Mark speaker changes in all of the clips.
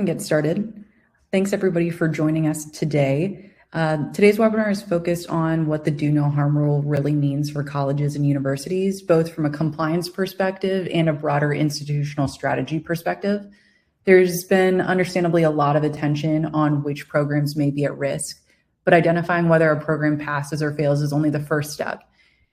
Speaker 1: Get started. Thanks everybody for joining us today. Today's webinar is focused on what the do no harm rule really means for colleges and universities, both from a compliance perspective and a broader institutional strategy perspective. There's been understandably a lot of attention on which programs may be at risk, but identifying whether a program passes or fails is only the first step.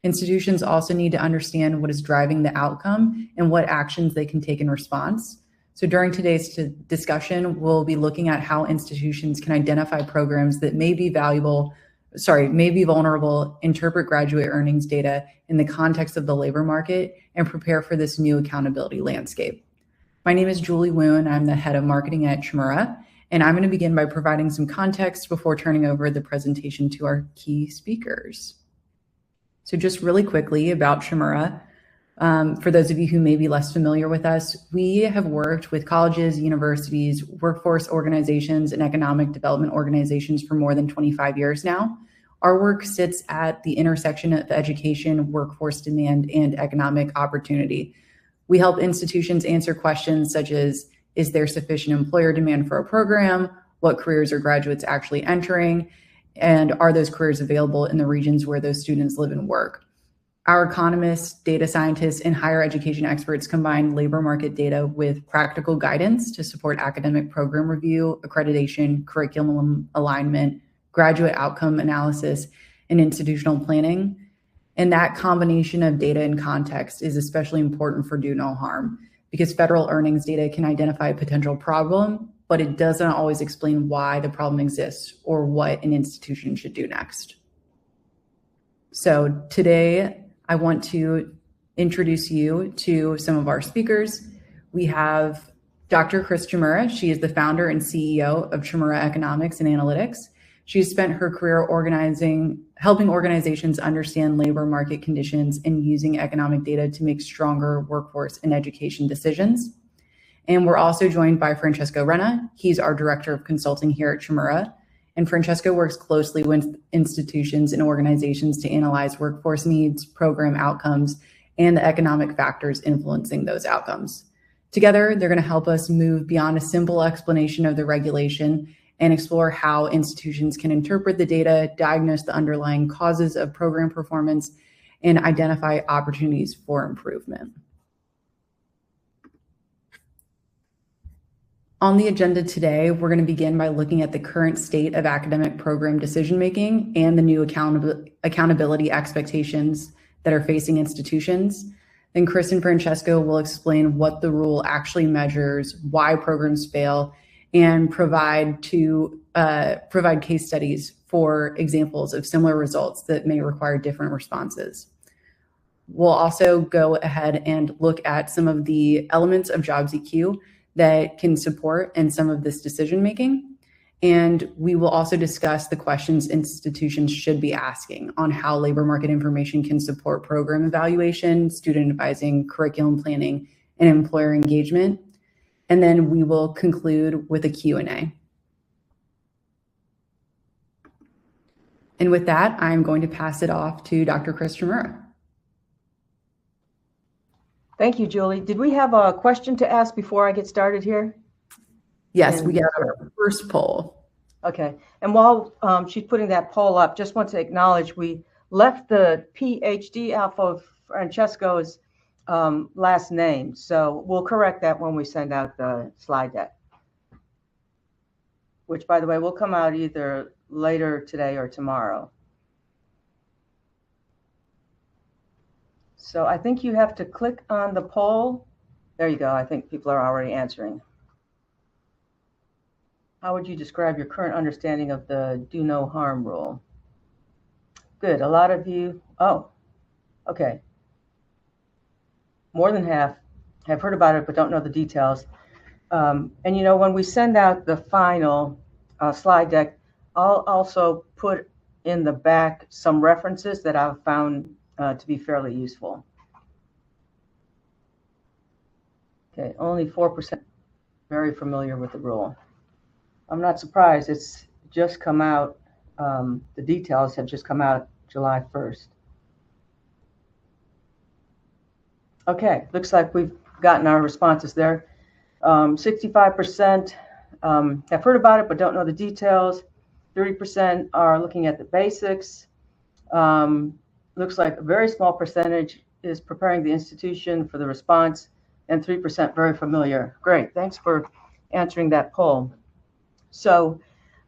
Speaker 1: Institutions also need to understand what is driving the outcome and what actions they can take in response. So during today's discussion, we'll be looking at how institutions can identify programs that may be vulnerable, interpret graduate earnings data in the context of the labor market, and prepare for this new accountability landscape. My name is Julie Woon. I'm the head of marketing at Chmura, and I'm going to begin by providing some context before turning over the presentation to our key speakers. So just really quickly about Chmura. For those of you who may be less familiar with us, we have worked with colleges, universities, workforce organizations, and economic development organizations for more than 25 years now. Our work sits at the intersection of education, workforce demand, and economic opportunity. We help institutions answer questions such as, is there sufficient employer demand for a program? What careers are graduates actually entering? And are those careers available in the regions where those students live and work? Our economists, data scientists, and higher education experts combine labor market data with practical guidance to support academic program review, accreditation, curriculum alignment, graduate outcome analysis, and institutional planning. And that combination of data and context is especially important for do no harm because federal earnings data can identify a potential problem, but it doesn't always explain why the problem exists or what an institution should do next. So today, I want to introduce you to some of our speakers. We have Dr. Chmura. She is the founder and CEO of Chmura Economics and Analytics. She's spent her career helping organizations understand labor market conditions and using economic data to make stronger workforce and education decisions. And we're also joined by Francesco Renna. He's our director of consulting here at Chmura. And Francesco works closely with institutions and organizations to analyze workforce needs, program outcomes, and the economic factors influencing those outcomes. Together, they're going to help us move beyond a simple explanation of the regulation and explore how institutions can interpret the data, diagnose the underlying causes of program performance, and identify opportunities for improvement. On the agenda today, we're going to begin by looking at the current state of academic program decision-making and the new accountability expectations that are facing institutions. Then Chris and Francesco will explain what the rule actually measures, why programs fail, and provide case studies for examples of similar results that may require different responses. We'll also go ahead and look at some of the elements of jobs EQ that can support in some of this decision making. And we will also discuss the questions institutions should be asking on how labor market information can support program evaluation, student advising, curriculum planning, and employer engagement. And then we will conclude with a Q&A. And with that, I'm going to pass it off to Dr. Chris Chmura.
Speaker 2: Thank you, Julie. Did we have a question to ask before I get started here?
Speaker 1: Yes, we got our first poll.
Speaker 2: Okay. And while she's putting that poll up, just want to acknowledge we left the PhD alpha of Francesco's last name. So we'll correct that when we send out the slide deck, which, by the way, will come out either later today or tomorrow. So I think you have to click on the poll. There you go. I think people are already answering. How would you describe your current understanding of the do no harm rule? Good. A lot of you. Oh, okay. More than half have heard about it but don't know the details. And you know, when we send out the final slide deck, I'll also put in the back some references that I've found to be fairly useful. Okay, only 4% very familiar with the rule. I'm not surprised. It's just come out. The details have just come out July 1st. Okay, looks like we've gotten our responses there. 65% have heard about it but don't know the details. 30% are looking at the basics. Looks like a very small percentage is preparing the institution for the response, and 3% very familiar. Great, thanks for answering that poll. So,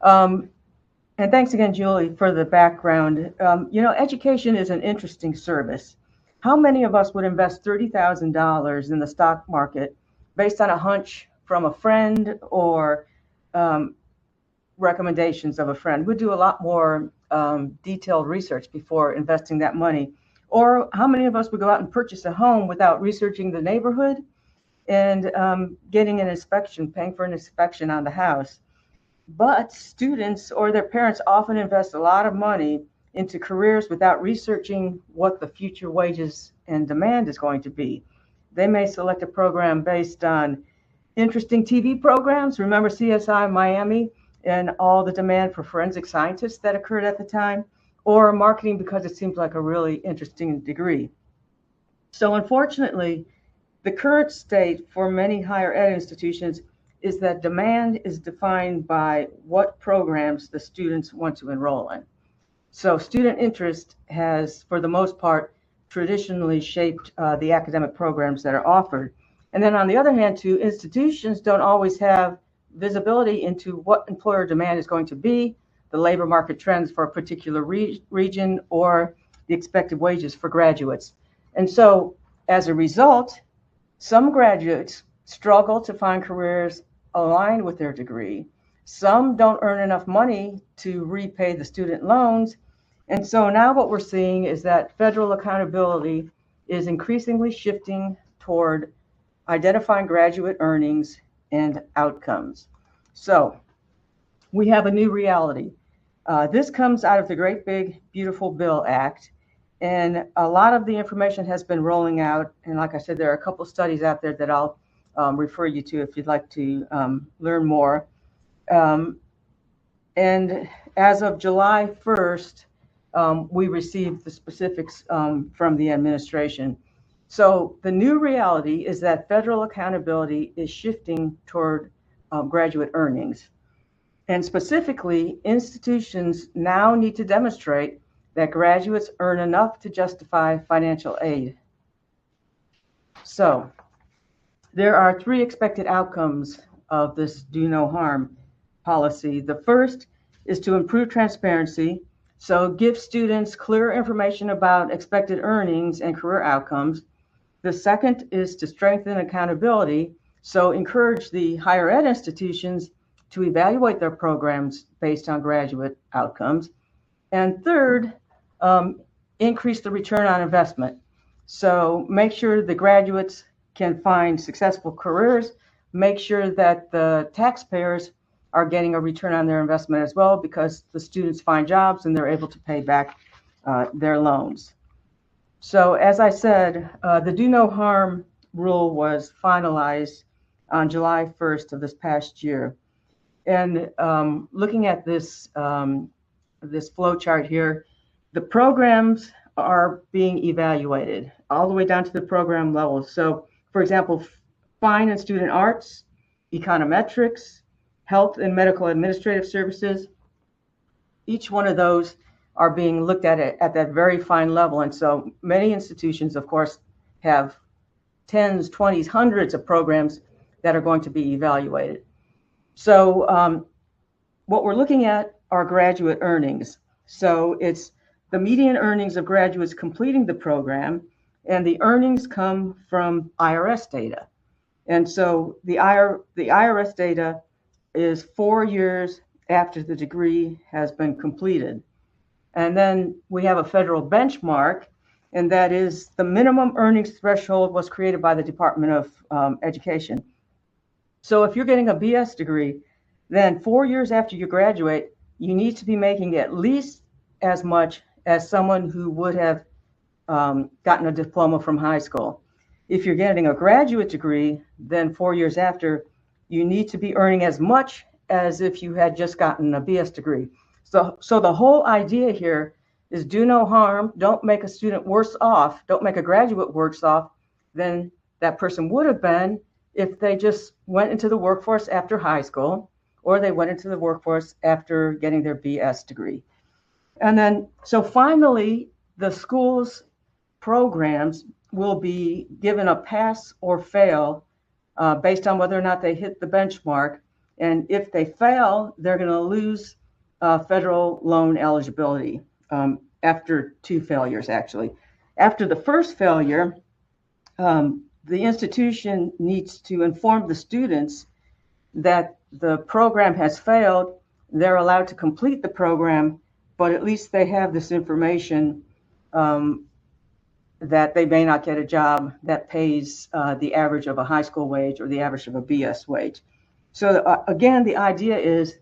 Speaker 2: and thanks again, Julie, for the background. Education is an interesting service. How many of us would invest $30,000 in the stock market based on a hunch from a friend or recommendations of a friend? We'd do a lot more detailed research before investing that money. Or how many of us would go out and purchase a home without researching the neighborhood and getting an inspection, paying for an inspection on the house? But students or their parents often invest a lot of money into careers without researching what the future wages and demand is going to be. They may select a program based on interesting TV programs. Remember CSI Miami and all the demand for forensic scientists that occurred at the time, or marketing because it seems like a really interesting degree. So unfortunately, the current state for many higher ed institutions is that demand is defined by what programs the students want to enroll in. So student interest has, for the most part, traditionally shaped the academic programs that are offered. And then on the other hand, too, institutions don't always have visibility into what employer demand is going to be, the labor market trends for a particular region, or the expected wages for graduates. And so as a result, some graduates struggle to find careers aligned with their degree. Some don't earn enough money to repay the student loans. And so now what we're seeing is that federal accountability is increasingly shifting toward identifying graduate earnings and outcomes. So we have a new reality. This comes out of the Great Big Beautiful Bill Act, and a lot of the information has been rolling out. And like I said, there are a couple studies out there that I'll refer you to if you'd like to learn more. And as of July 1st, we received the specifics from the administration. So the new reality is that federal accountability is shifting toward graduate earnings. And specifically, institutions now need to demonstrate that graduates earn enough to justify financial aid. So there are 3 expected outcomes of this do no harm policy. The first is to improve transparency. So give students clear information about expected earnings and career outcomes. The second is to strengthen accountability. So encourage the higher ed institutions to evaluate their programs based on graduate outcomes. And third, increase the return on investment. So make sure the graduates can find successful careers, make sure that the taxpayers are getting a return on their investment as well, because the students find jobs and they're able to pay back their loans. So as I said, the do no harm rule was finalized on July 1st of this past year. And looking at this, this flow chart here, the programs are being evaluated all the way down to the program level. So for example, fine and student arts, econometrics, health and medical administrative services, each one of those are being looked at that very fine level. And so many institutions, of course, have tens, 20s, hundreds of programs that are going to be evaluated. So what we're looking at are graduate earnings. So it's the median earnings of graduates completing the program, and the earnings come from IRS data. And so the IRS data is 4 years after the degree has been completed. And then we have a federal benchmark, and that is the minimum earnings threshold was created by the Department of Education. So if you're getting a BS degree, then 4 years after you graduate, you need to be making at least as much as someone who would have gotten a diploma from high school. If you're getting a graduate degree, then 4 years after, you need to be earning as much as if you had just gotten a BS degree. So the whole idea here is do no harm, don't make a student worse off, don't make a graduate worse off than that person would have been if they just went into the workforce after high school or they went into the workforce after getting their BS degree. And then, so finally, the school's programs will be given a pass or fail based on whether or not they hit the benchmark. And if they fail, they're going to lose federal loan eligibility after 2 failures, actually. After the first failure, the institution needs to inform the students that the program has failed. They're allowed to complete the program, but at least they have this information that they may not get a job that pays the average of a high school wage or the average of a BS wage. So again, the idea is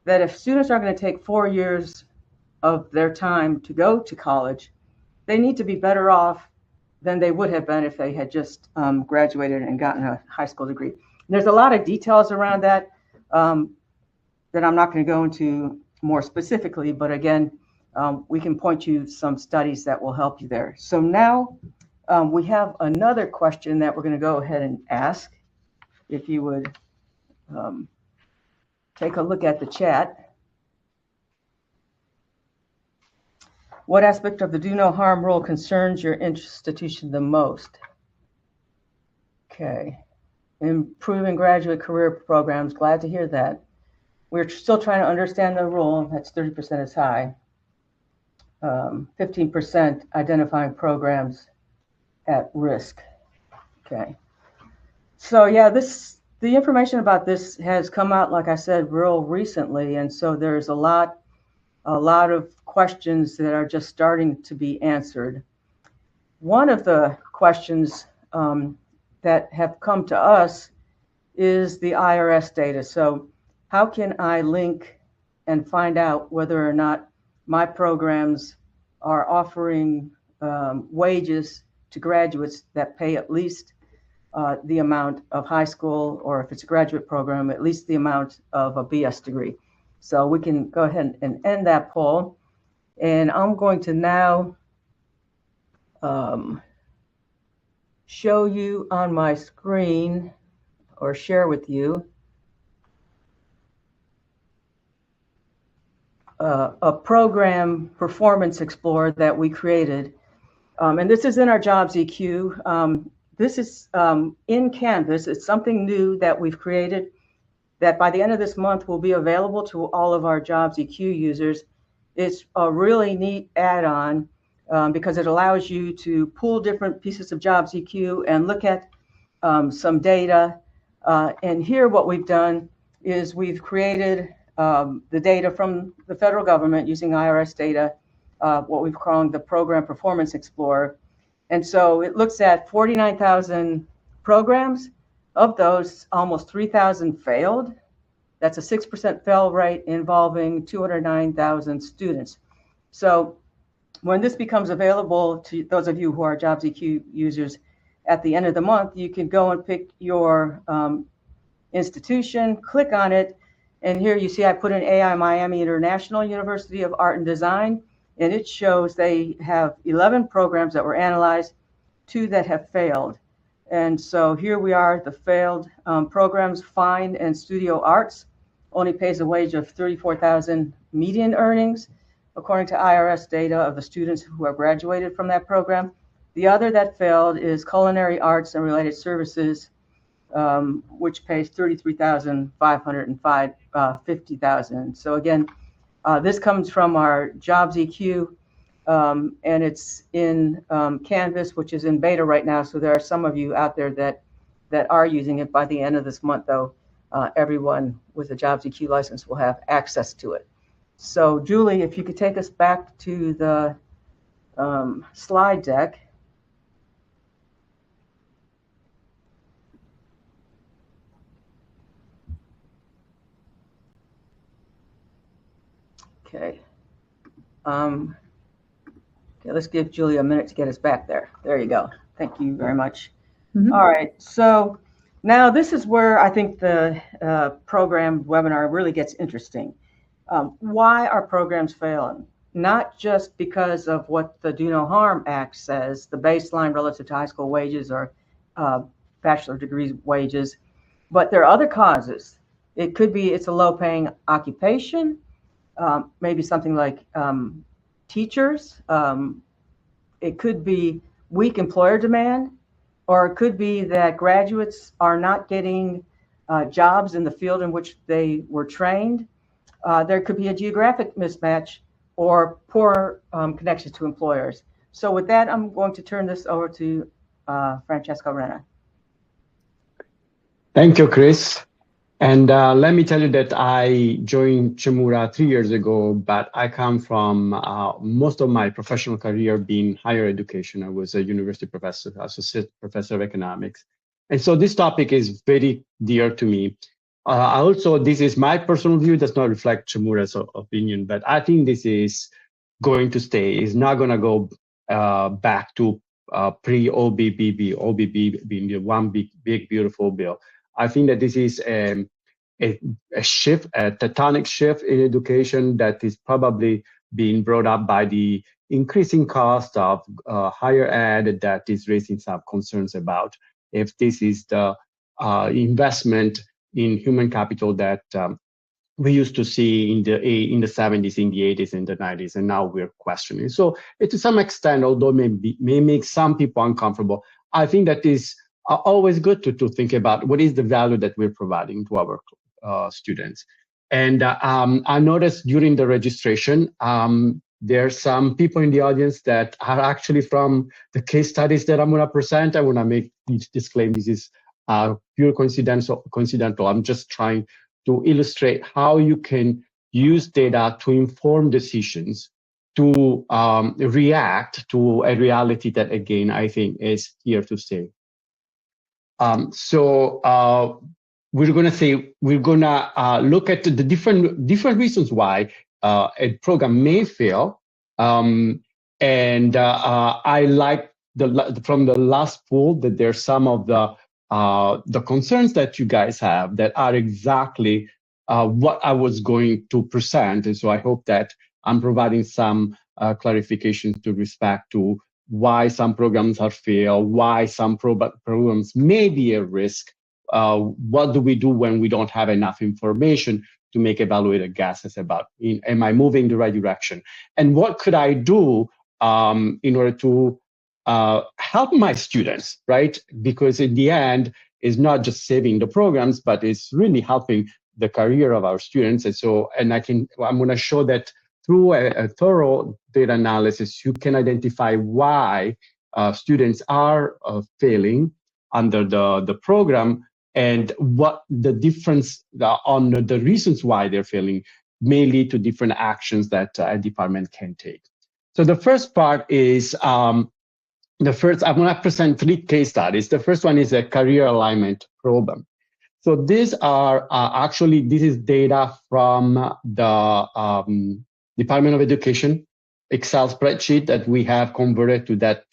Speaker 2: that if students are going to take 4 years of their time to go to college, they need to be better off than they would have been if they had just graduated and gotten a high school degree. And there's a lot of details around that that I'm not going to go into more specifically, but again, we can point you some studies that will help you there. So now we have another question that we're going to go ahead and ask. If you would take a look at the chat. What aspect of the do no harm rule concerns your institution the most? Okay. Improving graduate career programs. Glad to hear that. We're still trying to understand the rule. That's 30% is high. 15% identifying programs at risk. Okay. So yeah, the information about this has come out, like I said, real recently, and so there's a lot of questions that are just starting to be answered. One of the questions that have come to us is the IRS data. So how can I link and find out whether or not my programs are offering wages to graduates that pay at least the amount of high school, or if it's a graduate program, at least the amount of a BS degree. So we can go ahead and end that poll. And I'm going to now show you on my screen, or share with you, a program performance explorer that we created. And this is in our Jobs EQ. This is in Canvas. It's something new that we've created that by the end of this month will be available to all of our Jobs EQ users. It's a really neat add-on because it allows you to pull different pieces of Jobs EQ and look at some data. And here what we've done is we've created the data from the federal government using IRS data, what we've called the Program Performance Explorer. And so it looks at 49,000 programs. Of those, almost 3,000 failed. That's a 6% fail rate involving 209,000 students. So when this becomes available to those of you who are Jobs EQ users at the end of the month, you can go and pick your institution, click on it, and here you see I put in AI Miami International University of Art and Design, and it shows they have 11 programs that were analyzed, 2 that have failed. And so here we are, the failed programs. Fine and Studio Arts only pays a wage of $34,000 median earnings, according to IRS data of the students who have graduated from that program. The other that failed is Culinary Arts and Related Services, which pays $33,505, $50,000. So again, this comes from our Jobs EQ. And it's in Canvas, which is in beta right now. So there are some of you out there that are using it. By the end of this month, though, everyone with a Jobs EQ license will have access to it. So Julie, if you could take us back to the slide deck. Okay. Okay, let's give Julie a minute to get us back there. There you go. Thank you very much. Mm-hmm. All right. So now this is where I think the program webinar really gets interesting. Why are programs failing? Not just because of what the Do No Harm Act says, the baseline relative to high school wages or bachelor degree wages, but there are other causes. It could be it's a low-paying occupation, maybe something like teachers. It could be weak employer demand, or it could be that graduates are not getting jobs in the field in which they were trained. There could be a geographic mismatch or poor connections to employers. So with that, I'm going to turn this over to Francesco Renna.
Speaker 3: Thank you, Chris. And let me tell you that I joined Chmura 3 years ago, but I come from most of my professional career being higher education. I was a university professor, associate professor of economics. And so this topic is very dear to me. Also, this is my personal view, does not reflect Chmura's opinion, but I think this is going to stay. It's not going to go back to pre-OBBB, OBB being the one big, beautiful bill. I think that this is a shift, a tectonic shift in education that is probably being brought up by the increasing cost of higher ed that is raising some concerns about if this is the investment in human capital that we used to see in the 70s, in the 80s, in the 90s, and now we're questioning. So to some extent, although may make some people uncomfortable, I think that is always good to think about what is the value that we're providing to our students. And I noticed during the registration, there are some people in the audience that are actually from the case studies that I'm going to present. I want to make this disclaimer. This is pure coincidental. I'm just trying to illustrate how you can use data to inform decisions, to react to a reality that, again, I think is here to stay. So we're going to look at the different reasons why a program may fail. And I like from the last poll that there's some of the concerns that you guys have that are exactly what I was going to present. And so I hope that I'm providing some clarification to respect to why some programs are failed, why some programs may be at risk. What do we do when we don't have enough information to make evaluated guesses about, am I moving the right direction? And what could I do in order to help my students, right? Because in the end, it's not just saving the programs, but it's really helping the career of our students. And so, I'm going to show that through a thorough data analysis, you can identify why students are failing under the program and what the difference on the reasons why they're failing may lead to different actions that a department can take. So the first part is, I'm going to present 3 case studies. The first one is a career alignment problem. So these are this is data from the Department of Education Excel spreadsheet that we have converted to that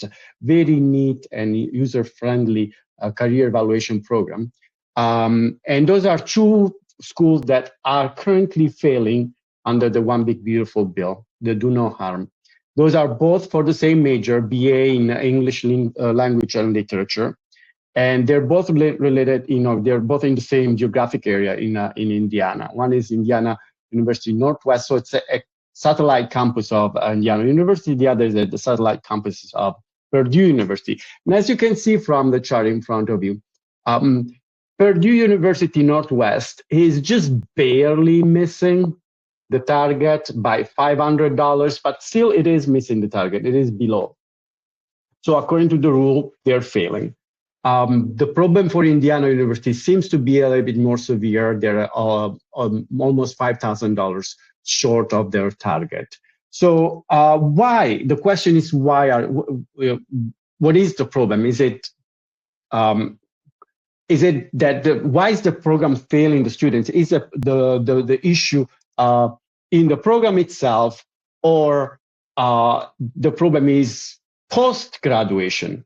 Speaker 3: very neat and user-friendly career evaluation program. And those are 2 schools that are currently failing under the One Big Beautiful Bill, the Do No Harm. Those are both for the same major, BA in English Language and Literature. And they're both related, they're both in the same geographic area in Indiana. One is Indiana University Northwest, so it's a satellite campus of Indiana University. The other is the satellite campus of Purdue University. And as you can see from the chart in front of you, Purdue University Northwest is just barely missing the target by $500, but still it is missing the target. It is below. So according to the rule, they're failing. The problem for Indiana University seems to be a little bit more severe. They're almost $5,000 short of their target. So why? The question is why? What is the problem? Is it that why is the program failing the students? Is the issue in the program itself, or the problem is post-graduation?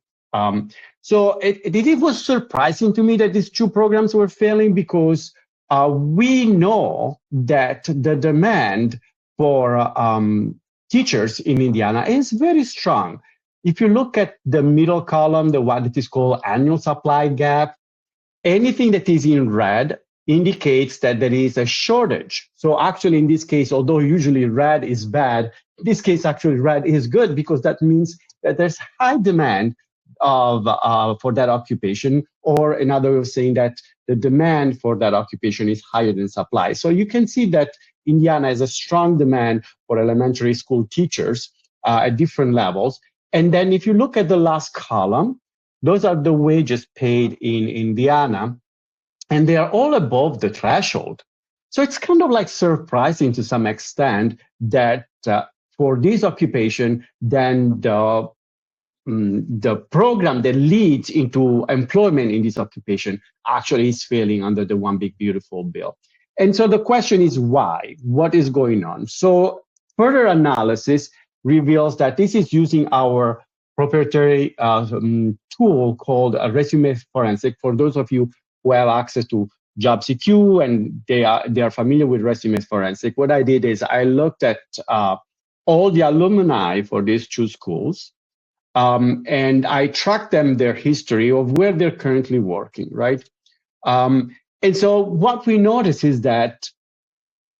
Speaker 3: So it was surprising to me that these 2 programs were failing, because we know that the demand for teachers in Indiana is very strong. If you look at the middle column, the one that is called annual supply gap, anything that is in red indicates that there is a shortage. So actually in this case, although usually red is bad, in this case actually red is good, because that means that there's high demand for that occupation, or another way of saying that the demand for that occupation is higher than supply. So you can see that Indiana has a strong demand for elementary school teachers at different levels. And then if you look at the last column, those are the wages paid in Indiana, and they are all above the threshold. So it's kind of like surprising to some extent that for this occupation, then the program that leads into employment in this occupation actually is failing under the One Big Beautiful Bill. And so the question is why? What is going on? So further analysis reveals that this is using our proprietary tool called Resume Forensic. For those of you who have access to JobsEQ and they are familiar with Resume Forensic, what I did is I looked at all the alumni for these two schools, and I tracked them, their history of where they're currently working, right? And so what we notice is that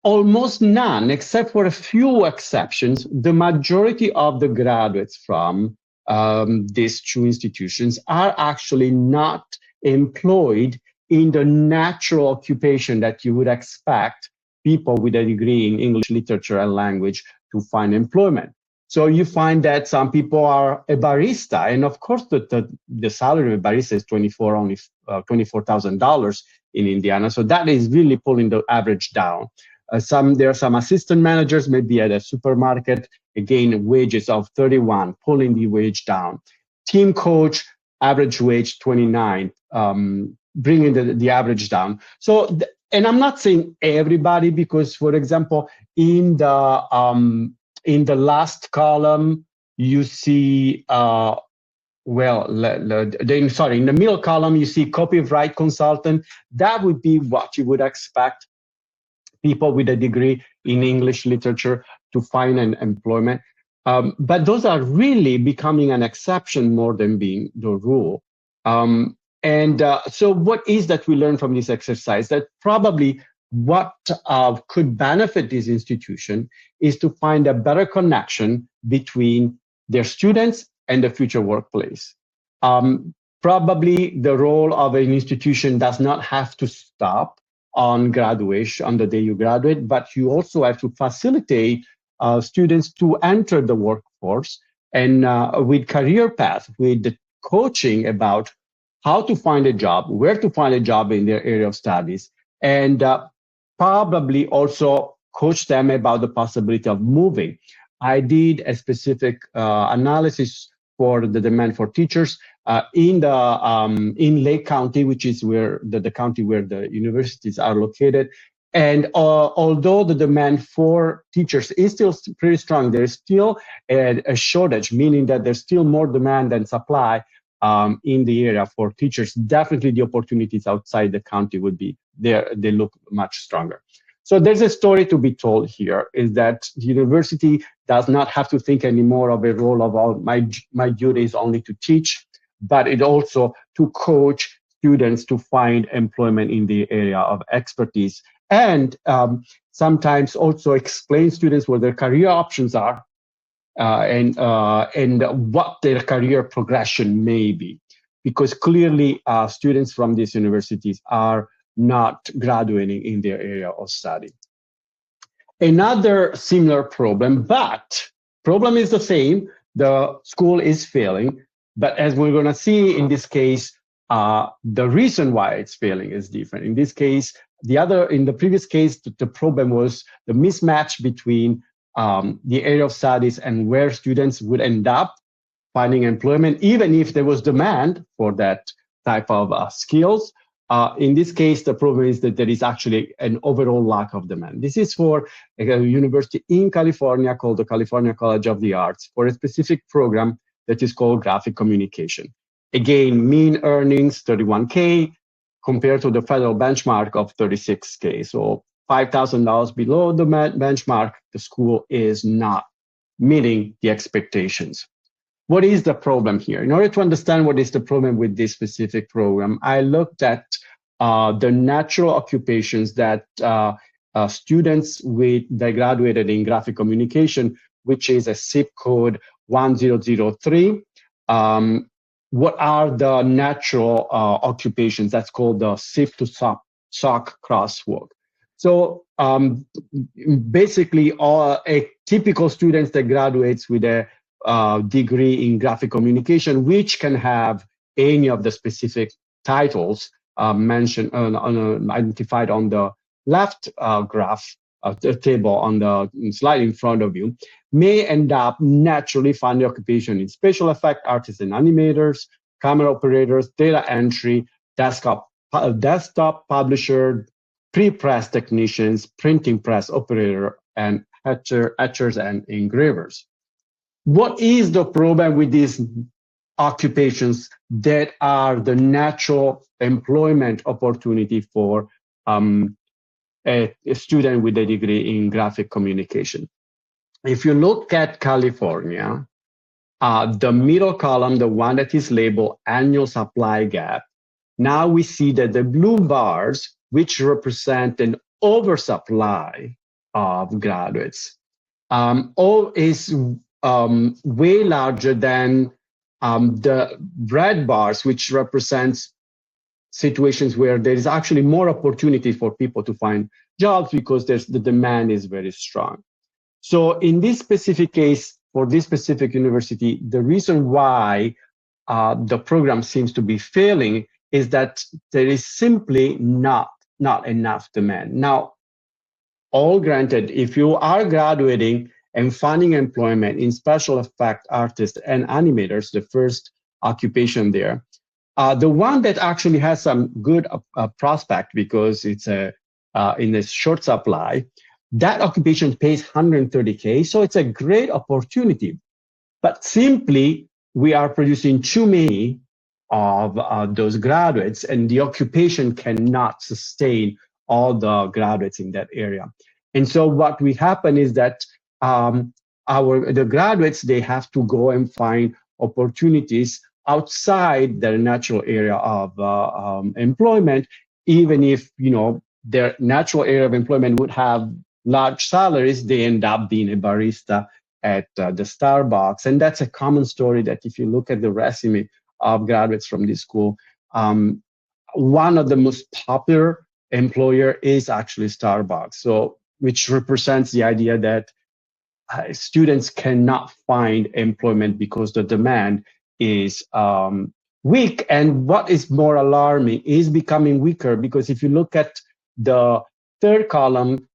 Speaker 3: almost none, except for a few exceptions, the majority of the graduates from these two institutions are actually not employed in the natural occupation that you would expect people with a degree in English literature and language to find employment. So you find that some people are a barista, and of course the salary of a barista is $24,000 in Indiana. So that is really pulling the average down. There are some assistant managers, maybe at a supermarket, again, wages of 31, pulling the wage down. Team coach, average wage 29, bringing the average down. So, and I'm not saying everybody, because, for example, in the last column, you see, in the middle column, you see copyright consultant. That would be what you would expect people with a degree in English literature to find an employment. But those are really becoming an exception more than being the rule. So what is that we learn from this exercise? That probably what could benefit this institution is to find a better connection between their students and the future workplace. Probably the role of an institution does not have to stop on graduation, on the day you graduate, but you also have to facilitate students to enter the workforce, and with career path, with the coaching about how to find a job, where to find a job in their area of studies, and probably also coach them about the possibility of moving. I did a specific analysis for the demand for teachers in Lake County, which is where the county where the universities are located. And although the demand for teachers is still pretty strong, there is still a shortage, meaning that there's still more demand than supply in the area for teachers. Definitely the opportunities outside the county would be there. They look much stronger. So there's a story to be told here, is that the university does not have to think anymore of a role of my duty is only to teach, but it also to coach students to find employment in the area of expertise, and sometimes also explain students what their career options are and what their career progression may be, because clearly students from these universities are not graduating in their area of study. Another similar problem, but problem is the same, the school is failing, but as we're going to see in this case, the reason why it's failing is different. In this case, in the previous case, the problem was the mismatch between the area of studies and where students would end up finding employment, even if there was demand for that type of skills. In this case, the problem is that there is actually an overall lack of demand. This is for a university in California called the California College of the Arts, for a specific program that is called graphic communication. Again, mean earnings, 31K, compared to the federal benchmark of 36K. So $5,000 below the benchmark, the school is not meeting the expectations. What is the problem here? In order to understand what is the problem with this specific program, I looked at the natural occupations that students that graduated in graphic communication, which is a zip code 1003. What are the natural occupations? That's called the SIF to SOC crosswalk. So basically, a typical student that graduates with a degree in graphic communication, which can have any of the specific titles mentioned, identified on the left graph, the table on the slide in front of you, may end up naturally finding occupation in special effect artists and animators, camera operators, data entry, desktop publisher, pre-press technicians, printing press operator, and etchers and engravers. What is the problem with these occupations that are the natural employment opportunity for a student with a degree in graphic communication? If you look at California, the middle column, the one that is labeled annual supply gap, now we see that the blue bars, which represent an oversupply of graduates, is way larger than the red bars, which represents situations where there is actually more opportunity for people to find jobs because the demand is very strong. So in this specific case, for this specific university, the reason why the program seems to be failing is that there is simply not enough demand. Now, all granted, if you are graduating and finding employment in special effect artists and animators, the first occupation there, the one that actually has some good prospect because it's in a short supply, that occupation pays $130K, so it's a great opportunity. But simply, we are producing too many of those graduates, and the occupation cannot sustain all the graduates in that area. And so what will happen is that the graduates, they have to go and find opportunities outside their natural area of employment, even if their natural area of employment would have large salaries, they end up being a barista at the Starbucks. And that's a common story that if you look at the resume of graduates from this school, one of the most popular employer is actually Starbucks. So, which represents the idea that students cannot find employment because the demand is weak. And what is more alarming is becoming weaker, because if you look at the third column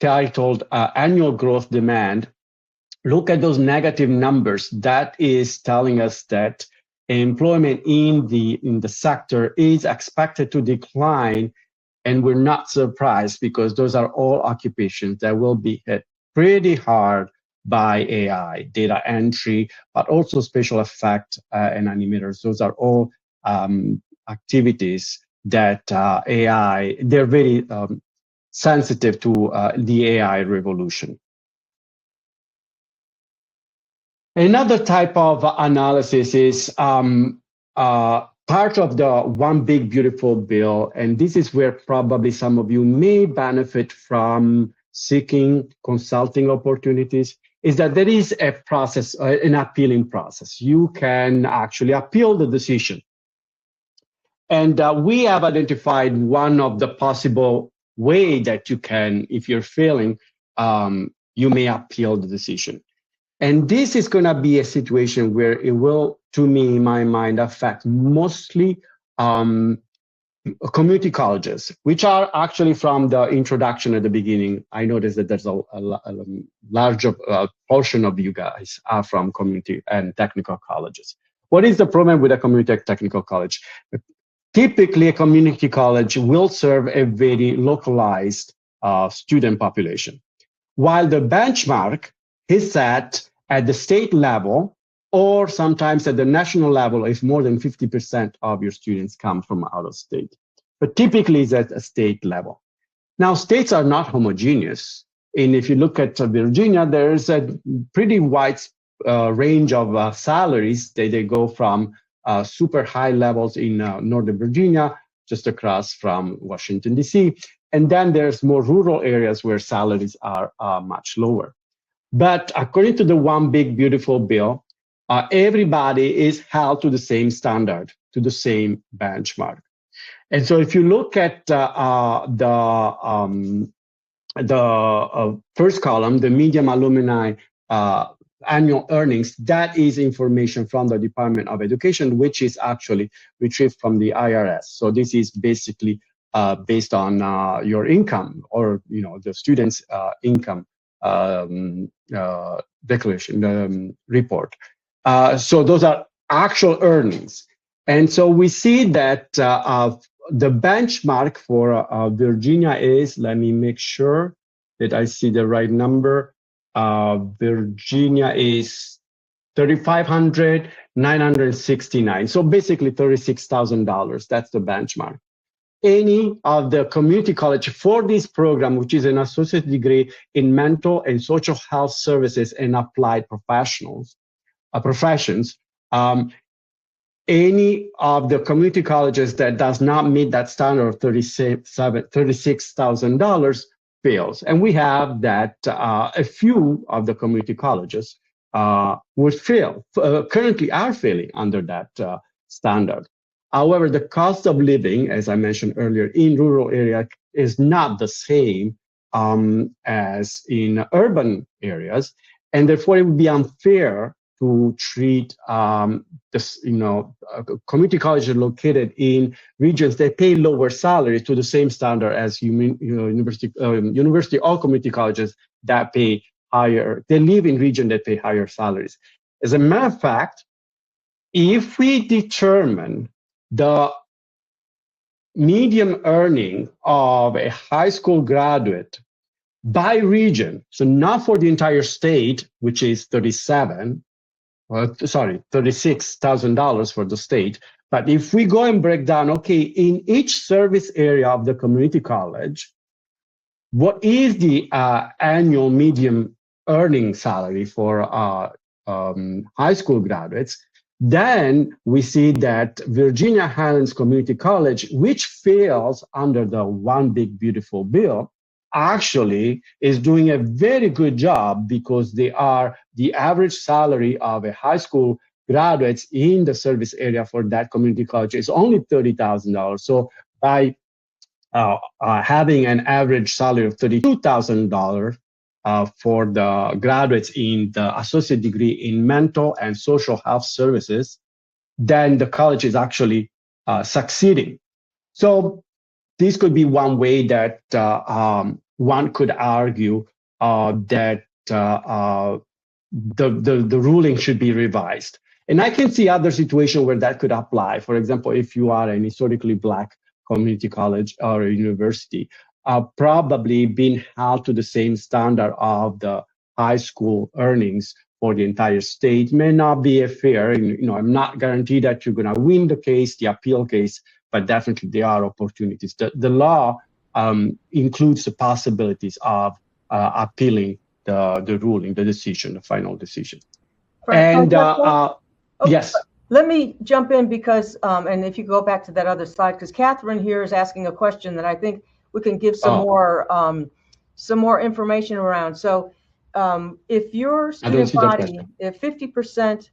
Speaker 3: titled annual growth demand, look at those negative numbers. That is telling us that employment in the sector is expected to decline, and we're not surprised because those are all occupations that will be hit pretty hard by AI, data entry, but also special effect and animators. Those are all activities that AI, they're very sensitive to the AI revolution. Another type of analysis is part of the One Big Beautiful Bill, and this is where probably some of you may benefit from seeking consulting opportunities, is that there is a process, an appealing process. You can actually appeal the decision. And we have identified one of the possible way that you can, if you're failing, you may appeal the decision. And this is going to be a situation where it will, to me, in my mind, affect mostly community colleges, which are actually from the introduction at the beginning. I noticed that there's a larger portion of you guys are from community and technical colleges. What is the problem with a community technical college? Typically, a community college will serve a very localized student population, while the benchmark is set at the state level, or sometimes at the national level if more than 50% of your students come from out of state. But typically it's at a state level. Now, states are not homogeneous. And if you look at Virginia, there's a pretty wide range of salaries. They go from super high levels in Northern Virginia just across from Washington, D.C. And then there's more rural areas where salaries are much lower. But according to the One Big Beautiful Bill, everybody is held to the same standard, to the same benchmark. And so if you look at the first column, the median alumni annual earnings, that is information from the Department of Education, which is actually retrieved from the IRS. So this is basically based on your income, or the student's income declaration report. So those are actual earnings. And so we see that the benchmark for Virginia is, let me make sure that I see the right number. Virginia is $3,500,969. So basically $36,000. That's the benchmark. Any of the community college for this program, which is an associate degree in mental and social health services and applied professions, any of the community colleges that does not meet that standard of $36,000 fails. And we have that a few of the community colleges would fail, currently are failing under that standard. However, the cost of living, as I mentioned earlier, in rural area is not the same as in urban areas, and therefore it would be unfair to treat community colleges located in regions that pay lower salaries to the same standard as university or community colleges that pay higher. They live in regions that pay higher salaries. As a matter of fact, if we determine the median earning of a high school graduate by region, so not for the entire state, which is $36,000 for the state, but if we go and break down, okay, in each service area of the community college, what is the annual median earning salary for high school graduates? Then we see that Virginia Highlands Community College, which fails under the One Big Beautiful Bill, actually is doing a very good job, because they are the average salary of a high school graduates in the service area for that community college is only $30,000. So by having an average salary of $32,000 for the graduates in the associate degree in mental and social health services, then the college is actually succeeding. So this could be one way that one could argue that the ruling should be revised. And I can see other situations where that could apply. For example, if you are an historically Black community college or a university, probably being held to the same standard of the high school earnings for the entire state may not be a fair. I'm not guaranteed that you're going to win the case, the appeal case, but definitely there are opportunities. The law includes the possibilities of appealing the ruling, the decision, the final decision. And yes.
Speaker 2: Let me jump in because, and if you go back to that other slide, because Catherine here is asking a question that I think we can give some more information around. So if your student body, if 50%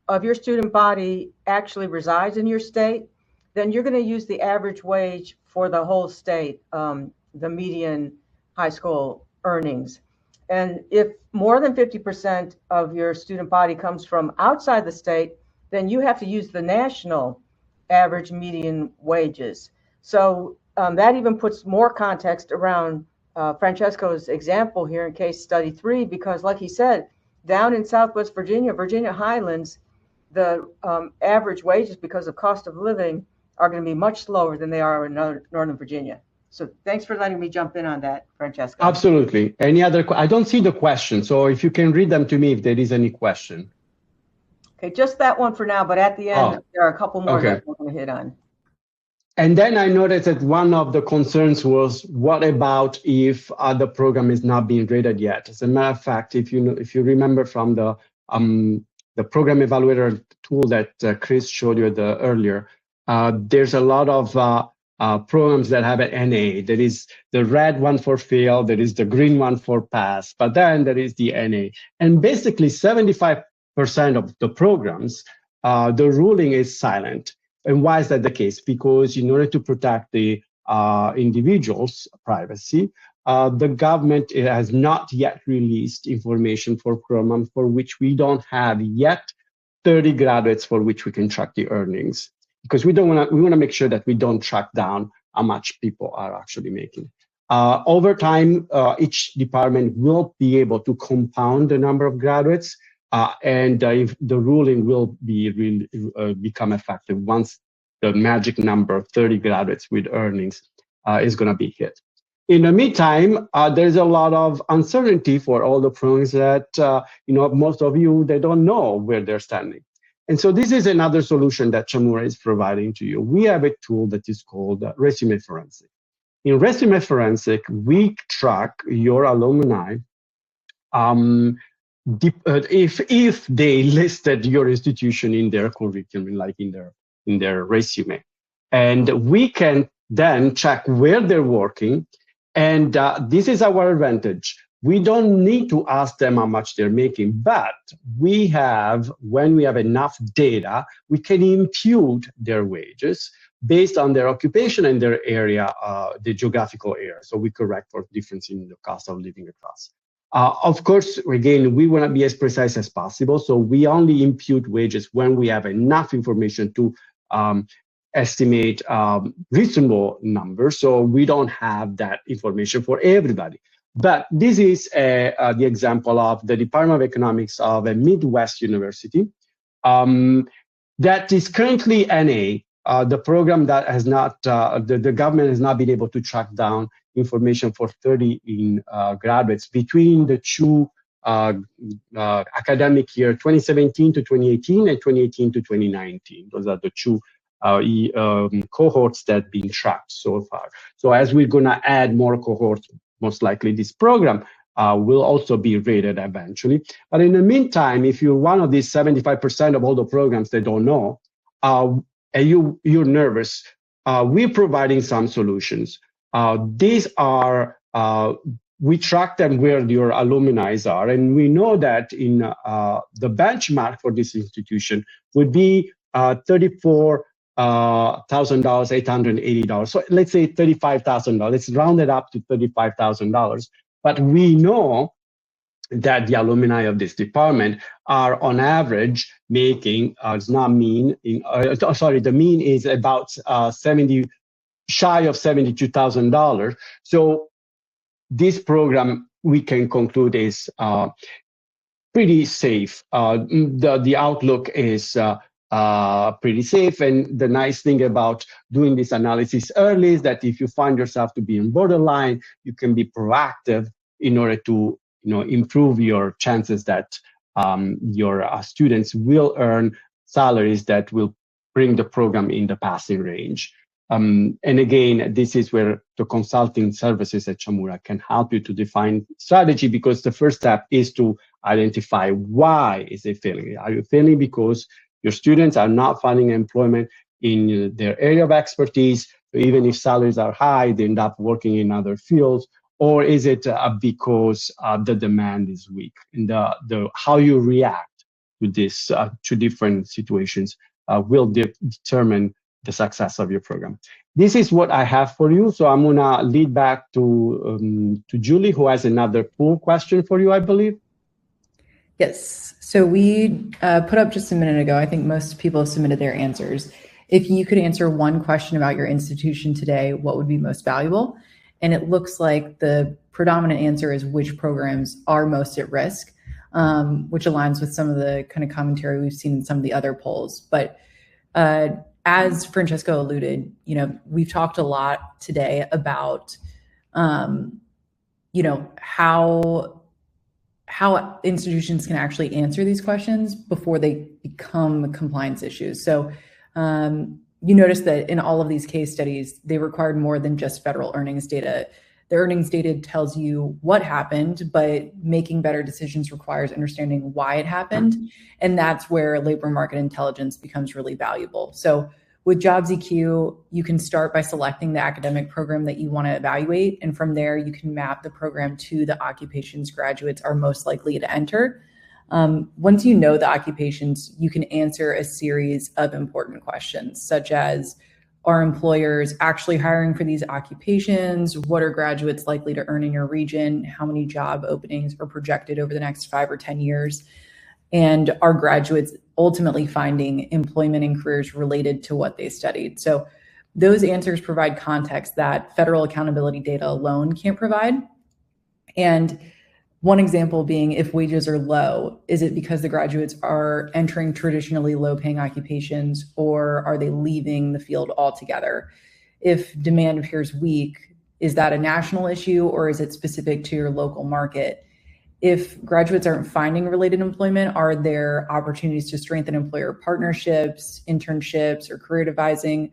Speaker 2: of your student body actually resides in your state, then you're going to use the average wage for the whole state, the median high school earnings. And if more than 50% of your student body comes from outside the state, then you have to use the national average median wages. So that even puts more context around Francesco's example here in case study 3, because like he said, down in Southwest Virginia, Virginia Highlands, the average wages because of cost of living are going to be much lower than they are in Northern Virginia. So thanks for letting me jump in on that, Francesco.
Speaker 3: Absolutely. Any other? I don't see the question, so if you can read them to me if there is any question.
Speaker 2: Okay, just that one for now, but at the end, there are a couple more that we're going to hit on.
Speaker 3: And then I noticed that one of the concerns was, what about if the program is not being rated yet? As a matter of fact, if you remember from the program evaluator tool that Chris showed you earlier, there's a lot of programs that have an NA. There is the red one for fail, there is the green one for pass, but then there is the NA. And basically 75% of the programs, the ruling is silent. And why is that the case? Because in order to protect the individual's privacy, the government has not yet released information for programs for which we don't have yet 30 graduates for which we can track the earnings. Because we want to make sure that we don't track down how much people are actually making. Over time, each department will be able to compound the number of graduates, and if the ruling will be become effective once the magic number of 30 graduates with earnings is going to be hit. In the meantime, there's a lot of uncertainty for all the programs that most of you, they don't know where they're standing. And so this is another solution that Chmura is providing to you. We have a tool that is called Resume Forensic. In Resume Forensic, we track your alumni if they listed your institution in their curriculum, like in their resume. And we can then check where they're working. And this is our advantage. We don't need to ask them how much they're making, but when we have enough data, we can impute their wages based on their occupation and their area, the geographical area. So we correct for difference in the cost of living across. Of course, again, we want to be as precise as possible. So we only impute wages when we have enough information to estimate reasonable numbers. So we don't have that information for everybody. But this is the example of the Department of Economics of a Midwest university that is currently NA, the program that has not, the government has not been able to track down information for 30 graduates between the two academic year 2017 to 2018 and 2018 to 2019. Those are the two cohorts that have been tracked so far. So as we're going to add more cohorts, most likely this program will also be rated eventually. But in the meantime, if you're one of these 75% of all the programs that don't know, and you're nervous, we're providing some solutions. These are, we track them where your alumni are, and we know that in the benchmark for this institution would be $34,000, $880. So let's say $35,000. Let's round it up to $35,000. But we know that the alumni of this department are on average making, it's not mean, the mean is about shy of $72,000. So this program, we can conclude, is pretty safe. The outlook is pretty safe. And the nice thing about doing this analysis early is that if you find yourself to be in borderline, you can be proactive in order to improve your chances that your students will earn salaries that will bring the program in the passing range. And again, this is where the consulting services at Chmura can help you to define strategy, because the first step is to identify why is it failing. Are you failing because your students are not finding employment in their area of expertise? Even if salaries are high, they end up working in other fields. Or is it because the demand is weak? And how you react to this to different situations will determine the success of your program. This is what I have for you. So I'm gonna lead back to Julie, who has another poll question for you, I believe.
Speaker 1: Yes. So we put up just a minute ago, I think most people have submitted their answers. If you could answer one question about your institution today, what would be most valuable? And it looks like the predominant answer is which programs are most at risk, which aligns with some of the kind of commentary we've seen in some of the other polls. But as Francesco alluded, we've talked a lot today about, how institutions can actually answer these questions before they become compliance issues. So you notice that in all of these case studies, they required more than just federal earnings data. The earnings data tells you what happened, but making better decisions requires understanding why it happened. And that's where labor market intelligence becomes really valuable. So With JobsEQ, you can start by selecting the academic program that you want to evaluate, and from there you can map the program to the occupations graduates are most likely to enter. Once you know the occupations, you can answer a series of important questions, such as, are employers actually hiring for these occupations? What are graduates likely to earn in your region? How many job openings are projected over the next 5 or 10 years? And are graduates ultimately finding employment and careers related to what they studied? So those answers provide context that federal accountability data alone can't provide. And one example being, if wages are low, is it because the graduates are entering traditionally low-paying occupations, or are they leaving the field altogether? If demand appears weak, is that a national issue, or is it specific to your local market? If graduates aren't finding related employment, are there opportunities to strengthen employer partnerships, internships, or career advising?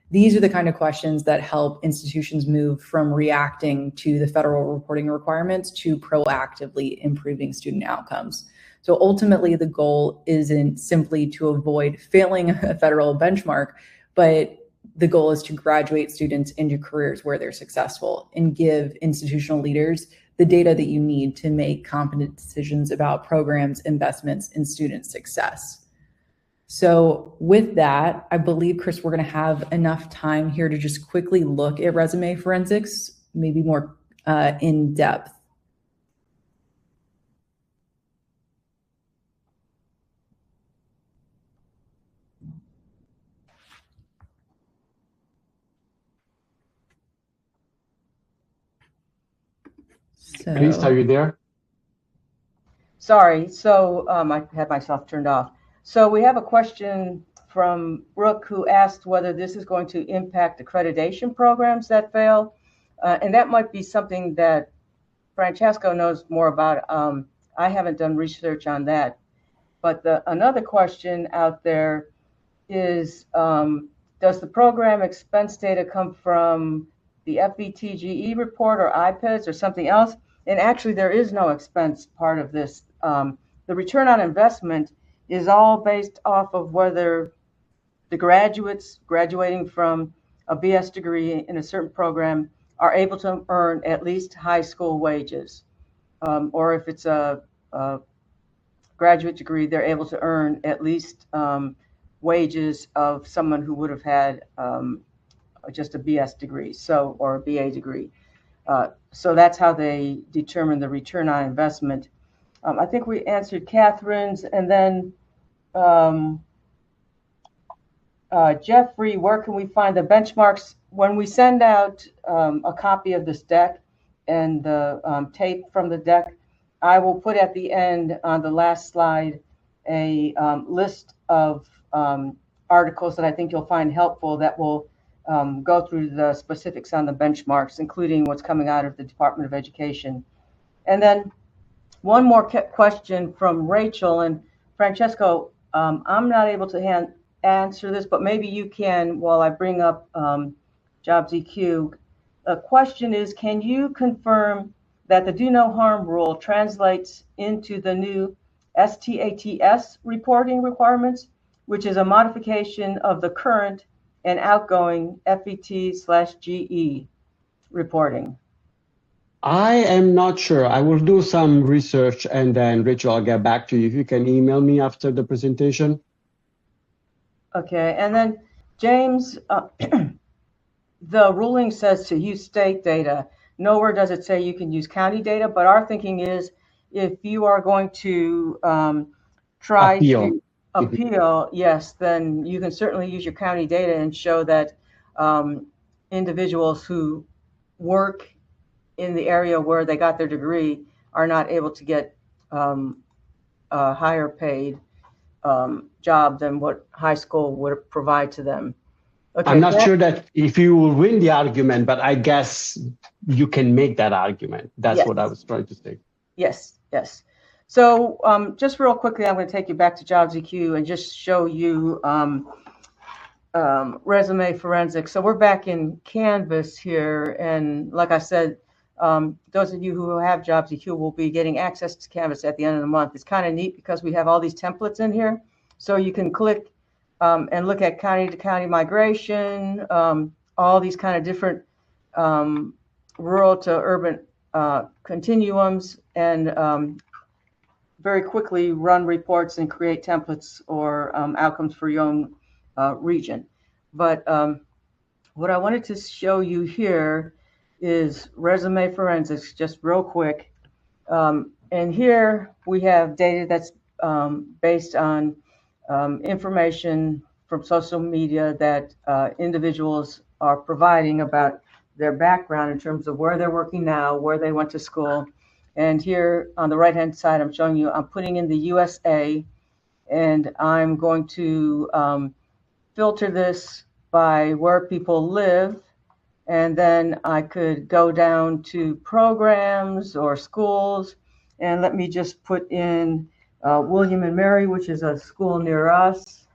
Speaker 1: These are the kind of questions that help institutions move from reacting to the federal reporting requirements to proactively improving student outcomes. So ultimately, the goal isn't simply to avoid failing a federal benchmark, but the goal is to graduate students into careers where they're successful and give institutional leaders the data that you need to make competent decisions about programs, investments, and student success. So with that, I believe, Chris, we're going to have enough time here to just quickly look at resume forensics, maybe more in depth. So,
Speaker 3: Chris, are you there?
Speaker 2: Sorry, so I had myself turned off. So we have a question from Brooke, who asked whether this is going to impact accreditation programs that fail. And that might be something that Francesco knows more about. I haven't done research on that. But another question out there is, does the program expense data come from the FETGE report or IPEDS or something else? And actually, there is no expense part of this. The return on investment is all based off of whether the graduates graduating from a BS degree in a certain program are able to earn at least high school wages. Or if it's a graduate degree, they're able to earn at least wages of someone who would have had just a BS degree, or a BA degree. So that's how they determine the return on investment. I think we answered Catherine's, and then Jeffrey, where can we find the benchmarks? When we send out a copy of this deck and the tape from the deck, I will put at the end on the last slide a list of articles that I think you'll find helpful that will go through the specifics on the benchmarks, including what's coming out of the Department of Education. And then one more question from Rachel and Francesco. I'm not able to answer this, but maybe you can while I bring up JobsEQ. The question is, can you confirm that the do no harm rule translates into the new STATS reporting requirements, which is a modification of the current and outgoing FET/GE reporting?
Speaker 3: I am not sure. I will do some research, and then Rachel, I'll get back to you. If you can email me after the presentation.
Speaker 2: Okay, and then James, the ruling says to use state data. Nowhere does it say you can use county data, but our thinking is if you are going to try to appeal, yes, then you can certainly use your county data and show that individuals who work in the area where they got their degree are not able to get a higher paid job than what high school would provide to them. Okay,
Speaker 3: I'm not sure that if you will win the argument, but I guess you can make that argument. That's yes. What I was trying to say.
Speaker 2: Yes, yes. So just real quickly, I'm going to take you back to JobsEQ and just show you resume forensics. So we're back in Canvas here. And like I said, those of you who have JobsEQ will be getting access to Canvas at the end of the month. It's kind of neat because we have all these templates in here. So you can click and look at county to county migration, all these kind of different rural to urban continuums, and very quickly run reports and create templates or outcomes for your own region. But what I wanted to show you here is resume forensics, just real quick. And here we have data that's based on information from social media that individuals are providing about their background in terms of where they're working now, where they went to school. And here on the right-hand side, I'm showing you, I'm putting in the USA, and I'm going to filter this by where people live. And then I could go down to programs or schools. And let me just put in William and Mary, which is a school near us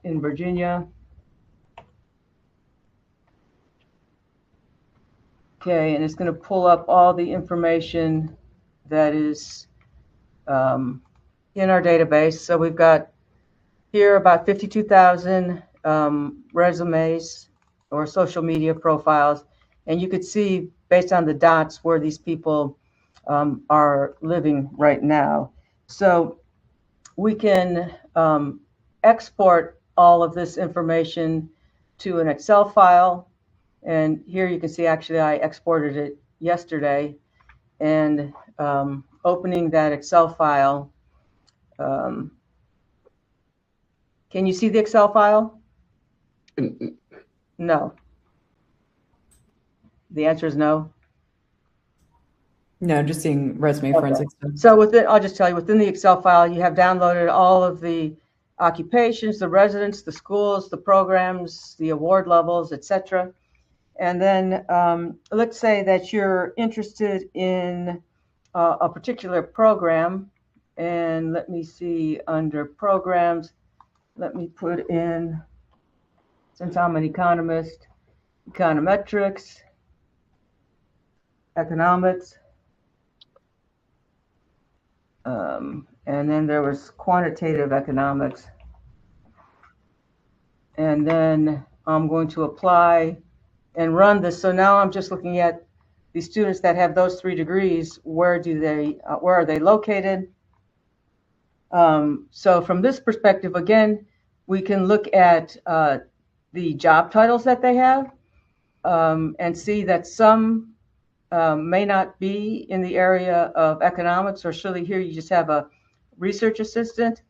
Speaker 2: in Virginia. Okay, and it's going to pull up all the information that is in our database. So we've got here about 52,000 resumes or social media profiles. And you could see based on the dots where these people are living right now. So we can export all of this information to an Excel file. And here you can see, actually, I exported it yesterday. And opening that Excel file, can you see the Excel file? No. The answer is no.
Speaker 1: No, just seeing resume forensics.
Speaker 2: So within, I'll just tell you, within the Excel file, you have downloaded all of the occupations, the residents, the schools, the programs, the award levels, etc. And then let's say that you're interested in a particular program. And let me see, under programs, let me put in, since I'm an economist, econometrics, economics, and then there was quantitative economics. And then I'm going to apply and run this. So now I'm just looking at the students that have those 3 degrees. Where are they located? So from this perspective, again, we can look at the job titles that they have and see that some may not be in the area of economics, or surely here you just have a research assistant.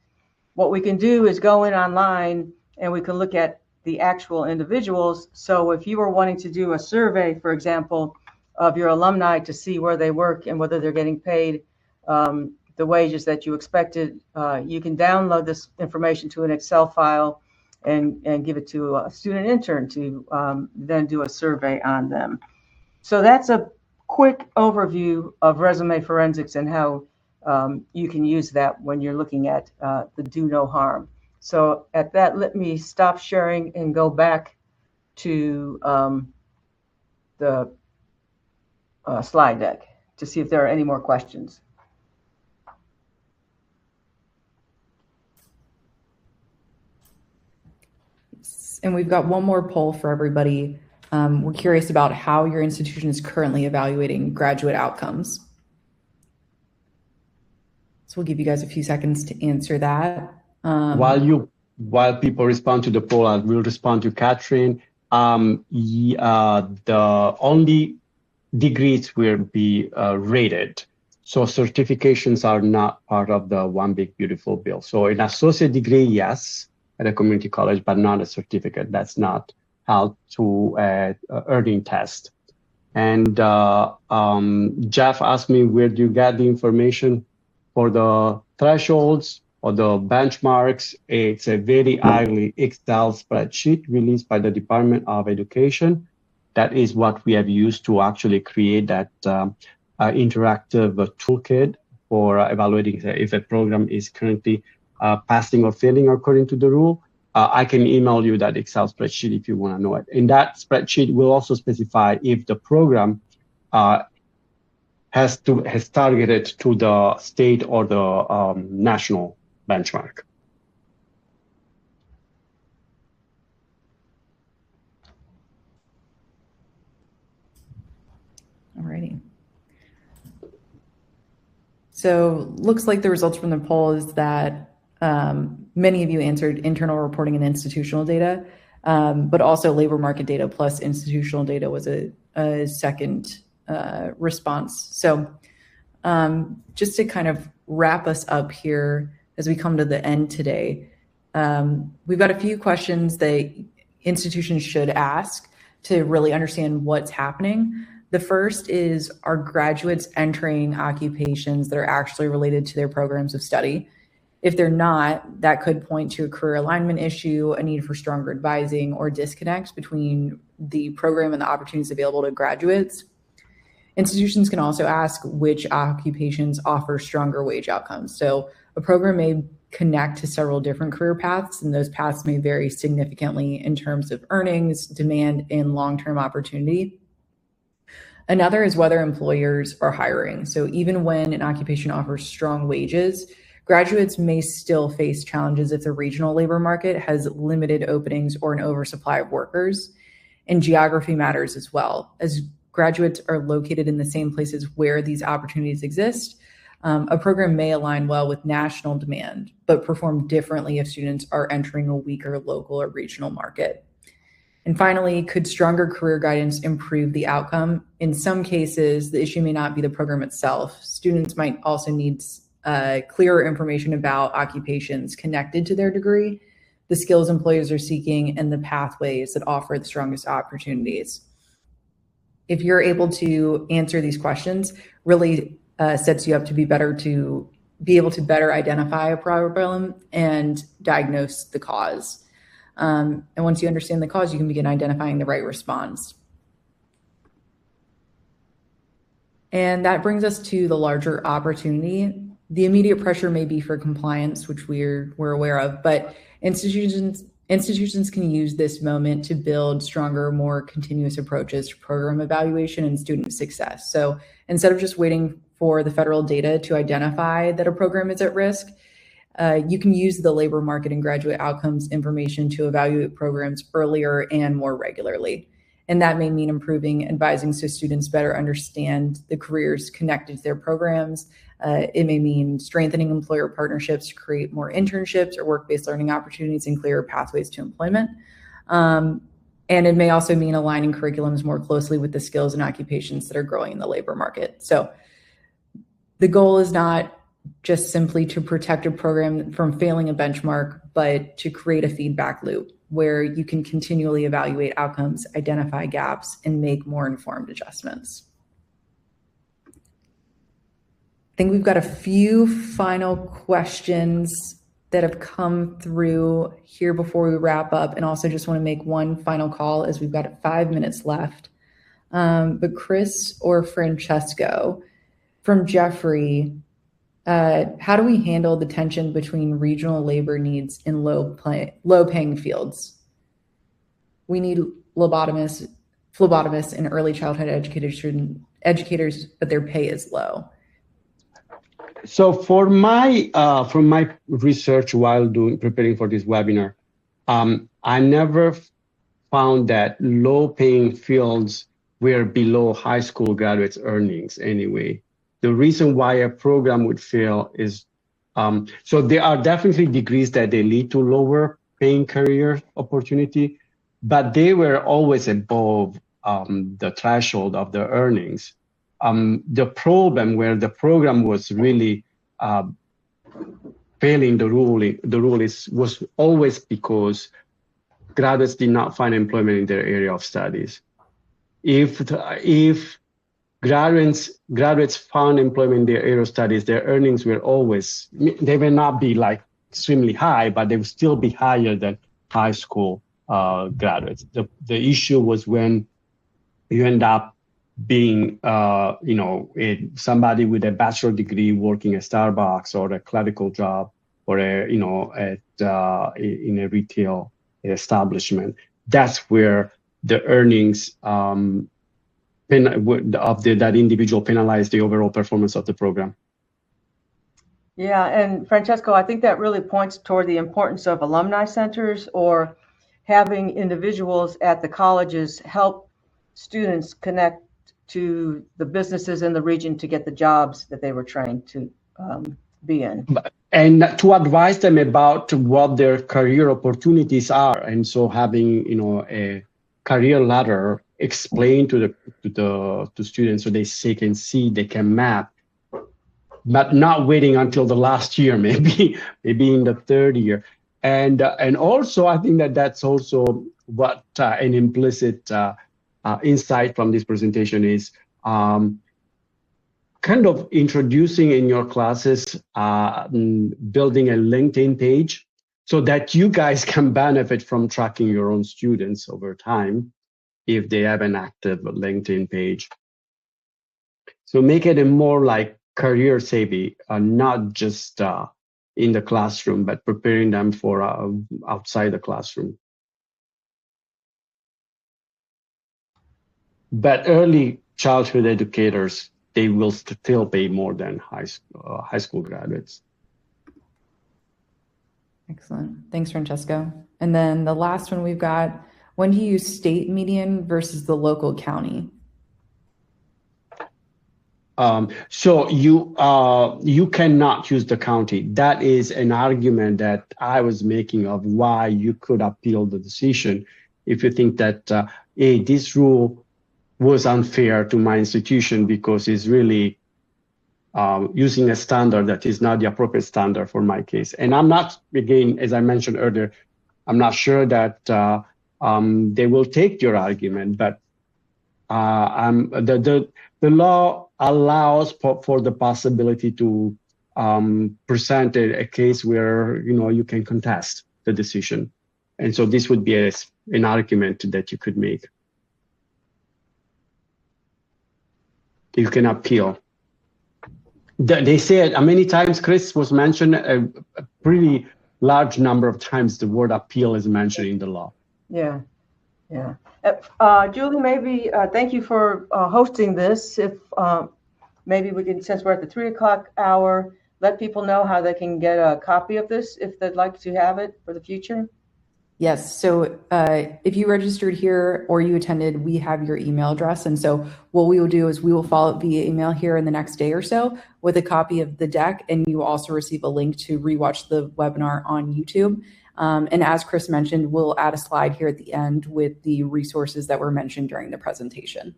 Speaker 2: What we can do is go in online and we can look at the actual individuals. So if you were wanting to do a survey, for example, of your alumni to see where they work and whether they're getting paid the wages that you expected, you can download this information to an Excel file and give it to a student intern to then do a survey on them. So that's a quick overview of resume forensics and how you can use that when you're looking at the do no harm. So at that, let me stop sharing and go back to the slide deck to see if there are any more questions.
Speaker 1: And we've got one more poll for everybody. We're curious about how your institution is currently evaluating graduate outcomes. So we'll give you guys a few seconds to answer that.
Speaker 3: While people respond to the poll, I will respond to Catherine. The only degrees will be rated. So certifications are not part of the One Big Beautiful Bill. So an associate degree, yes, at a community college, but not a certificate. That's not how to earning test. And Jeff asked me, where do you get the information for the thresholds or the benchmarks? It's a very ugly Excel spreadsheet released by the Department of Education. That is what we have used to actually create that interactive toolkit for evaluating if a program is currently passing or failing according to the rule. I can email you that Excel spreadsheet if you want to know it. And that spreadsheet will also specify if the program has targeted to the state or the national benchmark.
Speaker 1: Alrighty. So looks like the results from the poll is that many of you answered internal reporting and institutional data, but also labor market data plus institutional data was a second response. So just to kind of wrap us up here as we come to the end today, we've got a few questions that institutions should ask to really understand what's happening. The first is, are graduates entering occupations that are actually related to their programs of study? If they're not, that could point to a career alignment issue, a need for stronger advising, or disconnects between the program and the opportunities available to graduates. Institutions can also ask which occupations offer stronger wage outcomes. So a program may connect to several different career paths, and those paths may vary significantly in terms of earnings, demand, and long-term opportunity. Another is whether employers are hiring. So even when an occupation offers strong wages, graduates may still face challenges if the regional labor market has limited openings or an oversupply of workers. And geography matters as well. As graduates are located in the same places where these opportunities exist, a program may align well with national demand, but perform differently if students are entering a weaker local or regional market. And finally, could stronger career guidance improve the outcome? In some cases, the issue may not be the program itself. Students might also need clearer information about occupations connected to their degree, the skills employers are seeking, and the pathways that offer the strongest opportunities. If you're able to answer these questions, really sets you up to be able to better identify a problem and diagnose the cause. And once you understand the cause, you can begin identifying the right response. And that brings us to the larger opportunity. The immediate pressure may be for compliance, which we're aware of, but institutions can use this moment to build stronger, more continuous approaches to program evaluation and student success. So instead of just waiting for the federal data to identify that a program is at risk, you can use the labor market and graduate outcomes information to evaluate programs earlier and more regularly. And that may mean improving advising so students better understand the careers connected to their programs. It may mean strengthening employer partnerships to create more internships or work-based learning opportunities and clearer pathways to employment. And it may also mean aligning curriculums more closely with the skills and occupations that are growing in the labor market. So the goal is not just simply to protect a program from failing a benchmark, but to create a feedback loop where you can continually evaluate outcomes, identify gaps, and make more informed adjustments. I think we've got a few final questions that have come through here before we wrap up, and also just want to make one final call as we've got 5 minutes left. But Chris or Francesco, from Jeffrey, how do we handle the tension between regional labor needs in low-paying fields? We need phlebotomists, and early childhood educators, but their pay is low.
Speaker 3: So from my research while preparing for this webinar, I never found that low-paying fields were below high school graduates' earnings anyway. The reason why a program would fail is, so there are definitely degrees that they lead to lower paying career opportunity, but they were always above the threshold of the earnings. The problem where the program was really failing the rule was always because graduates did not find employment in their area of studies. If graduates found employment in their area of studies, their earnings were always, they may not be like extremely high, but they would still be higher than high school graduates. The issue was when you end up being, somebody with a bachelor degree working at Starbucks or a clerical job or in a retail establishment. That's where the earnings of that individual penalize the overall performance of the program.
Speaker 2: Yeah, and Francesco, I think that really points toward the importance of alumni centers or having individuals at the colleges help students connect to the businesses in the region to get the jobs that they were trained to be in.
Speaker 3: And to advise them about what their career opportunities are. And so having, a career ladder explained to students so they can see, they can map, but not waiting until the last year, maybe in the third year. And also, I think that's also what an implicit insight from this presentation is, kind of introducing in your classes, building a LinkedIn page so that you guys can benefit from tracking your own students over time if they have an active LinkedIn page. So make it a more like career savvy, not just in the classroom, but preparing them for outside the classroom. But early childhood educators, they will still pay more than high school graduates.
Speaker 1: Excellent. Thanks, Francesco. And then the last one we've got, when do you use state median versus the local county?
Speaker 3: So you cannot use the county. That is an argument that I was making of why you could appeal the decision if you think that, hey, this rule was unfair to my institution because it's really using a standard that is not the appropriate standard for my case. And I'm not, again, as I mentioned earlier, I'm not sure that they will take your argument, but the law allows for the possibility to present a case where you can contest the decision, and so this would be an argument that you could make. You can appeal. They said many times, Chris was mentioned a pretty large number of times the word appeal is mentioned in the law.
Speaker 2: Yeah. Julie, maybe thank you for hosting this. If maybe we can, since we're at the 3 o'clock hour, let people know how they can get a copy of this if they'd like to have it for the future.
Speaker 1: Yes. So if you registered here or you attended, we have your email address. And so what we will do is we will follow up via email here in the next day or so with a copy of the deck. And you will also receive a link to rewatch the webinar on YouTube. And as Chris mentioned, we'll add a slide here at the end with the resources that were mentioned during the presentation.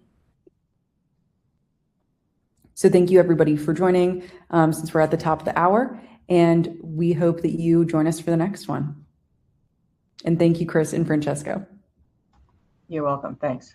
Speaker 1: So thank you everybody for joining since we're at the top of the hour, and we hope that you join us for the next one. And thank you, Chris and Francesco.
Speaker 2: You're welcome. Thanks.